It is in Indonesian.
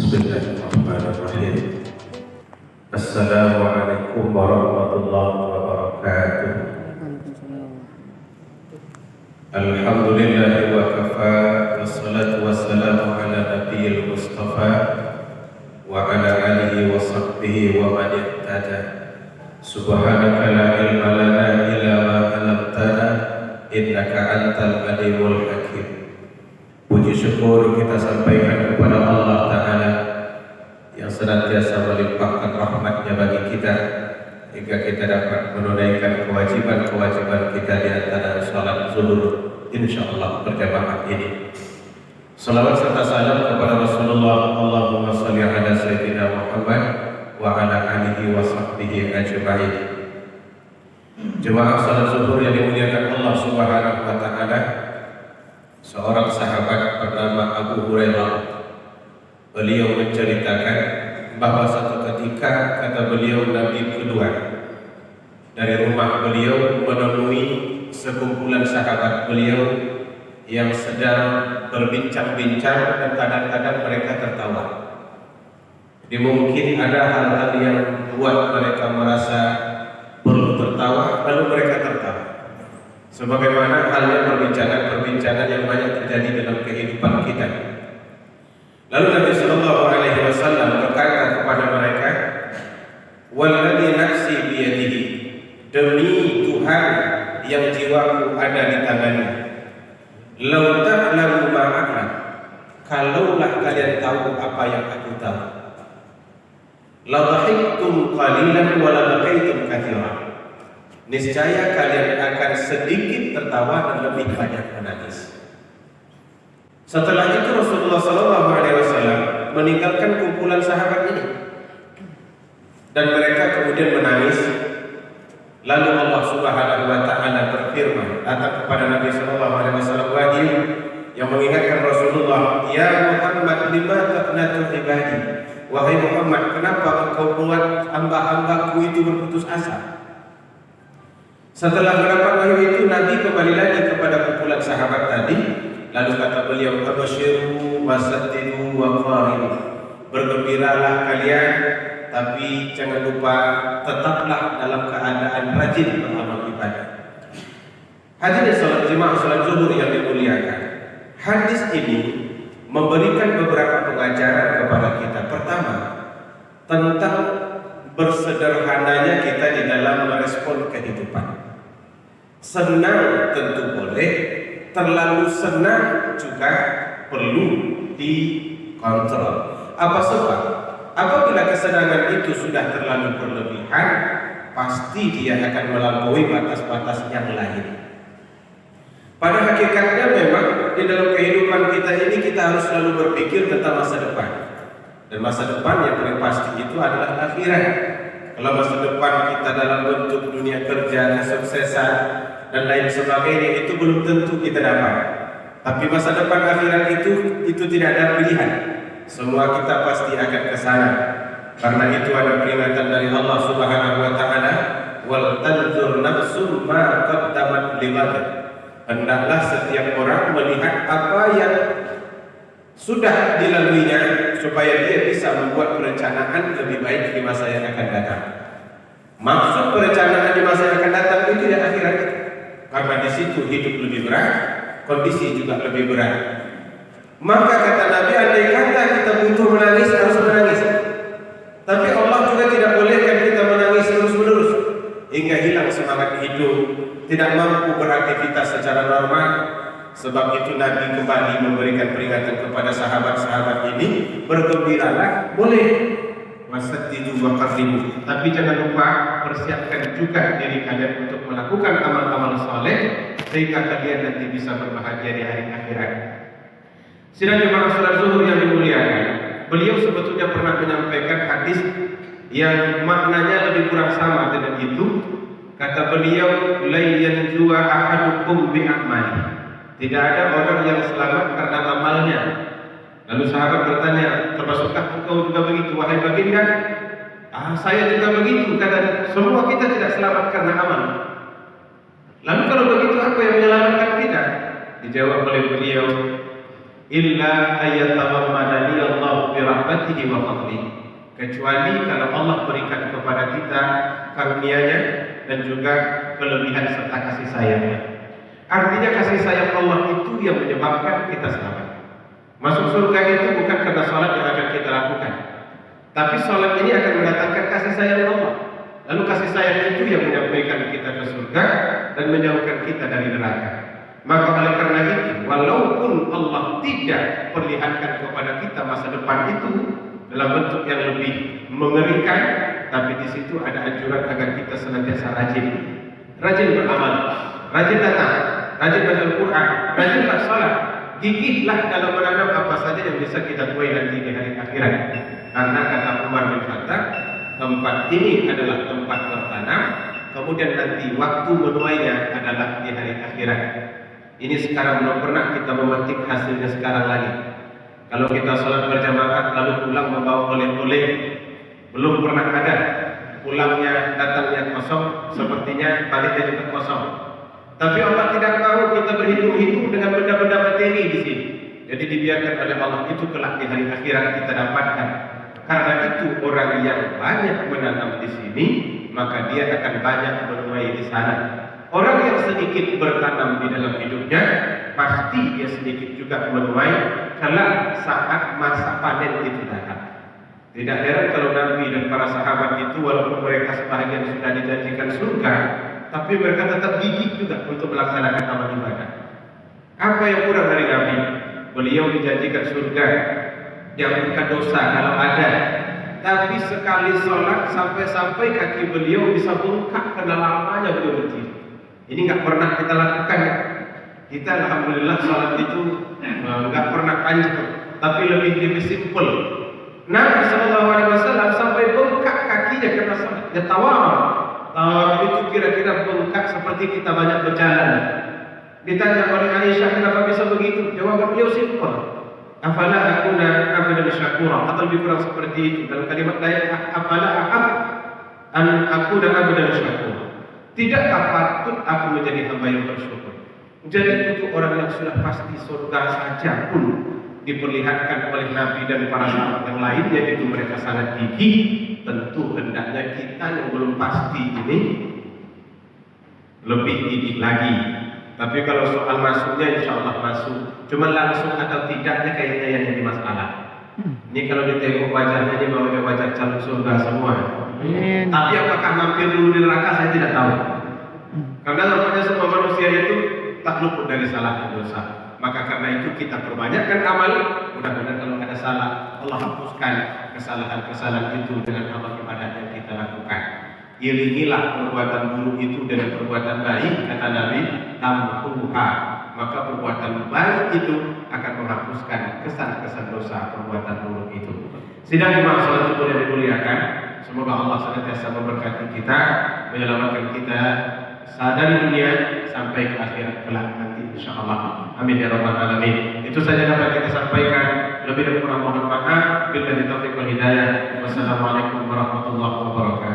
Bismillahirrahmanirrahim. Assalamualaikum warahmatullahi wabarakatuh. Alhamdulillahi wa kafa, wassalatu wassalamu ala nabiyil mustafa wa ala alihi wa sahbihi wa man ihtada. Subhanaka la ilma lana illa ma 'allamtana innaka antal alimul hakim. Puji syukur kita sampaikan kepada Allah Ta'ala yang senantiasa melimpahkan rahmatnya bagi kita hingga kita dapat menunaikan kewajiban-kewajiban kita di antara salat zuhur insyaallah berjamaah ini. Salawat serta salam kepada Rasulullah, Allahumma shalli ala sayyidina Muhammad wa ala alihi wa sahbihi ajma'in. Jemaah salat zuhur yang dimuliakan Allah Subhanahu wa Ta'ala, seorang sahabat bernama Abu Hurairah, beliau menceritakan bahwa satu ketika, kata beliau, Nabi kedua dari rumah beliau menemui sekumpulan sahabat beliau yang sedang berbincang-bincang dan kadang-kadang mereka tertawa. Jadi mungkin ada hal-hal yang membuat mereka merasa perlu tertawa, lalu mereka tertawa. Sebagaimana halnya perbincangan-perbincangan yang banyak terjadi dalam kehidupan kita. Lalu Nabi Sallallahu Alaihi Wasallam berkata kepada mereka, "Walladzi nafsi biyadihi, demi Tuhan yang jiwaku ada di tangannya. Lau ta'lamu ma a'lam, kalaulah kalian tahu apa yang aku tahu. La dhahiktum qalilan wa la bakaitum katsiran." Niscaya kalian akan sedikit tertawa dan lebih banyak menangis. Setelah itu Rasulullah SAW meninggalkan kumpulan sahabat ini dan mereka kemudian menangis. Lalu Allah Subhanahu wa Ta'ala berfirman, datang kepada Nabi SAW wahyu yang mengingatkan Rasulullah, "Ya Muhammad, lima taqnatu ibadi?" Wahai Muhammad, kenapa engkau buat hamba-hambaku itu berputus asa? Setelah mendapat wahyu itu, Nabi kembali lagi kepada kumpulan sahabat tadi. Lalu kata beliau, "Abashiru wasaddidu wa qaribu." Bergembiralah kalian, tapi jangan lupa tetaplah dalam keadaan rajin beramal ibadah. Hadirin salat jemaah salat zuhur yang dimuliakan, hadis ini memberikan beberapa pengajaran kepada kita. Pertama, tentang bersederhananya kita di dalam merespon kehidupan. Senang tentu boleh, terlalu senang juga perlu dikontrol. Apa sebab? Apabila kesenangan itu sudah terlalu berlebihan, pasti dia akan melampaui batas-batas yang lain. Pada hakikatnya memang di dalam kehidupan kita ini kita harus selalu berpikir tentang masa depan. Dan masa depan yang paling pasti itu adalah akhirat. Kalau masa depan kita dalam bentuk dunia kerja, kesuksesan dan lain sebagainya, itu belum tentu kita dapat. Tapi masa depan akhirat itu tidak ada pilihan. Semua kita pasti akan ke sana. Karena itu ada peringatan dari Allah Subhanahu wa Ta'ala, "Wal tanzur nafsum ma qaddamat lighad." Hendaklah setiap orang melihat apa yang sudah dilaluinya supaya dia bisa membuat perencanaan lebih baik di masa yang akan datang. Maksud perencanaan di masa yang akan datang itu ya akhirat. Karena di situ hidup lebih berat, kondisi juga lebih berat. Maka kata Nabi, andai kata kita butuh menangis, harus menangis. Tapi Allah juga tidak bolehkan kita menangis terus-menerus hingga hilang semangat hidup, tidak mampu beraktivitas secara normal. Sebab itu Nabi kembali memberikan peringatan kepada sahabat-sahabat ini, bergembiralah boleh, wasaddidu wa qaribu, tapi jangan lupa persiapkan juga diri kalian untuk melakukan amal-amal saleh sehingga kalian nanti bisa berbahagia di hari akhirat. Sidang jemaah salat zuhur yang dimuliakan, beliau sebetulnya pernah menyampaikan hadis yang maknanya lebih kurang sama dengan itu. Kata beliau, "La yanjua ahadukum bi amali." Tidak ada orang yang selamat karena amalnya. Lalu sahabat bertanya, "Termasukkah engkau juga begitu, wahai baginda?" Saya juga begitu. Kata, semua kita tidak selamat karena amal. Lalu kalau begitu apa yang menyelamatkan kita? Dijawab oleh beliau, "Illa ayyatahammadani Allah bi rahmat rahmatihi wa fadlihi, kecuali kalau Allah berikan kepada kita karunia-Nya dan juga kelebihan serta kasih sayang-Nya. Artinya kasih sayang Allah itu yang menyebabkan kita selamat. Masuk surga itu bukan karena sholat yang akan kita lakukan, tapi sholat ini akan mendatangkan kasih sayang Allah. Lalu kasih sayang itu yang menyampaikan kita ke surga dan menjauhkan kita dari neraka. Maka oleh karena itu, walaupun Allah tidak perlihatkan kepada kita masa depan itu dalam bentuk yang lebih mengerikan, tapi di situ ada anjuran agar kita senantiasa rajin beramal, rajin datang, rajin baca Al-Quran, rajin bersalat, gigihlah dalam menanam apa saja yang bisa kita tuai nanti di hari akhirat. Karena kata Umar bin Khattab, tempat ini adalah tempat bertanam, kemudian nanti waktu menuainya adalah di hari akhirat. Ini sekarang belum pernah kita memetik hasilnya sekarang lagi. Kalau kita sholat berjamaah lalu pulang membawa oleh-oleh, belum pernah ada. Pulangnya datangnya kosong, sepertinya baliknya juga kosong. Tapi Allah tidak mau kita berhitung-hitung dengan benda-benda materi di sini. Jadi dibiarkan oleh Allah itu kelak di hari akhirat kita dapatkan. Karena itu orang yang banyak menanam di sini, maka dia akan banyak menuai di sana. Orang yang sedikit bertanam di dalam hidupnya, pasti dia sedikit juga menuai kelak saat masa panen itu datang. Tidak heran kalau Nabi dan para sahabat itu walaupun mereka sebahagian sudah dijanjikan surga, tapi mereka tetap gigih juga untuk melaksanakan amal ibadah. Apa yang kurang dari Nabi? Beliau dijanjikan surga, diampunkan dosa kalau ada. Tapi sekali sholat sampai-sampai kaki beliau bisa bengkak karena lamanya beliau berdiri. Ini nggak pernah kita lakukan. Kita alhamdulillah sholat itu nggak pernah panjang, tapi lebih simpel. Nabi SAW sampai bengkak kakinya karena sholat. Dia tawar itu kira-kira bengkak seperti kita banyak berjalan. Ditanya oleh Aisyah kenapa bisa begitu? Jawaban beliau simpel. Afala akuna abdan syakura, atau lebih kurang seperti itu. Dalam kalimat lain, afala an akuna abdan syakura. Tidakkah patut aku menjadi hamba yang bersyukur? Jadi untuk orang yang sudah pasti surga saja pun diperlihatkan oleh Nabi dan para sahabat yang lain, yaitu mereka sangat gigih. Tentu hendaknya kita yang belum pasti ini lebih gigih lagi. Tapi kalau soal masuknya insya Allah masuk. Cuma langsung atau tidaknya kayaknya yang jadi masalah. Ini kalau ditengok wajahnya ini bawanya wajah calon surga semua. Tapi apakah mampir dulu di neraka saya tidak tahu. Karena rupanya semua manusia itu tak luput dari salah dan dosa. Maka karena itu kita perbanyakkan amal. Mudah-mudahan kalau ada salah, Allah hapuskan kesalahan-kesalahan itu dengan amal ibadah yang kita lakukan. Iringilah perbuatan buruk itu dengan perbuatan baik, kata Nabi, tamhuha. Maka perbuatan baik itu akan menghapuskan kesan-kesan dosa perbuatan buruk itu. Sidang jemaah salat Zuhur yang dimuliakan, semoga Allah senantiasa memberkati kita, menyelamatkan kita dari dunia sampai ke akhirat kelak nanti insyaallah. Amin ya rabbal alamin. Itu saja dapat kita sampaikan. Lebih dan kurang mohon maaf. Billahi taufiq wal hidayah. Wassalamualaikum warahmatullahi wabarakatuh.